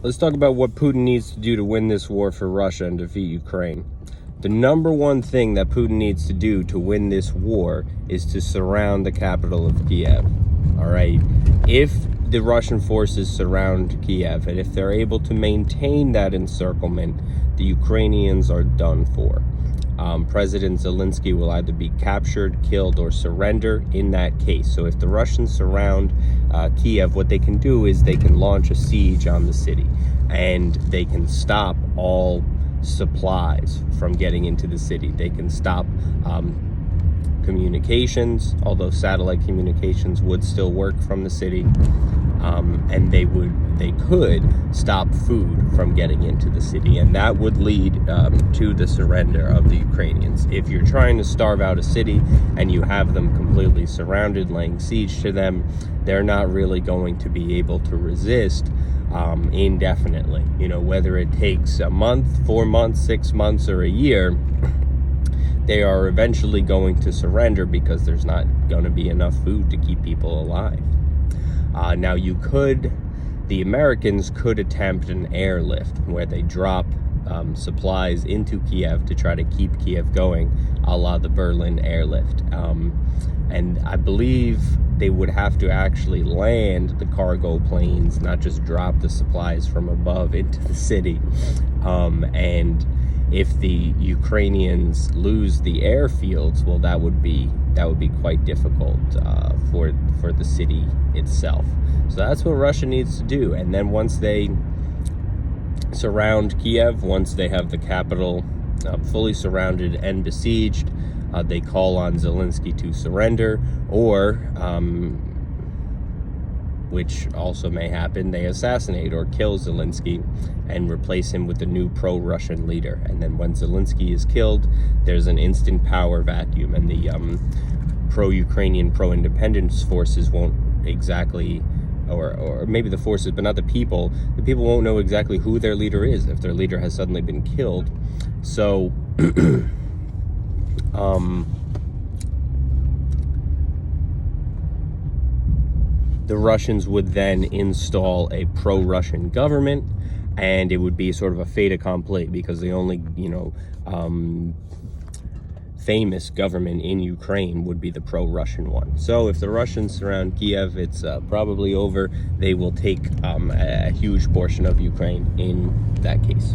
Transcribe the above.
let's talk about what Putin needs to do to win this war for Russia and defeat Ukraine. The number one thing that Putin needs to do to win this war is to surround the capital of Kiev. All right. If the Russian forces surround Kiev, and if they're able to maintain that encirclement, the Ukrainians are done for. President Zelensky will either be captured, killed, or surrender in that case. So if the Russians surround Kiev, what they can do is they can launch a siege on the city, and they can stop all supplies from getting into the city. They can stop communications, although satellite communications would still work from the city, and they could stop food from getting into the city, and that would lead to the surrender of the Ukrainians. If you're trying to starve out a city and you have them completely surrounded, laying siege to them, they're not really going to be able to resist indefinitely. You know, whether it takes a month, 4 months, 6 months, or a year, they are eventually going to surrender because there's not going to be enough food to keep people alive. Now, the Americans could attempt an airlift where they drop supplies into Kiev to try to keep Kiev going, a la the Berlin airlift. And I believe they would have to actually land the cargo planes, not just drop the supplies from above into the city. And if the Ukrainians lose the airfields, well, that would be quite difficult for the city itself. So that's what Russia needs to do. And then once they surround Kiev, once they have the capital fully surrounded and besieged, they call on Zelensky to surrender, or which also may happen, they assassinate or kill Zelensky and replace him with a new pro-Russian leader. And then when Zelensky is killed, there's an instant power vacuum, and the pro-Ukrainian, pro-independence forces won't exactly, or maybe the forces, but not the people won't know exactly who their leader is if their leader has suddenly been killed. So the Russians would then install a pro-Russian government, and it would be sort of a fait accompli, because the only, famous government in Ukraine would be the pro-Russian one. So if the Russians surround Kiev, it's probably over. They will take a huge portion of Ukraine in that case.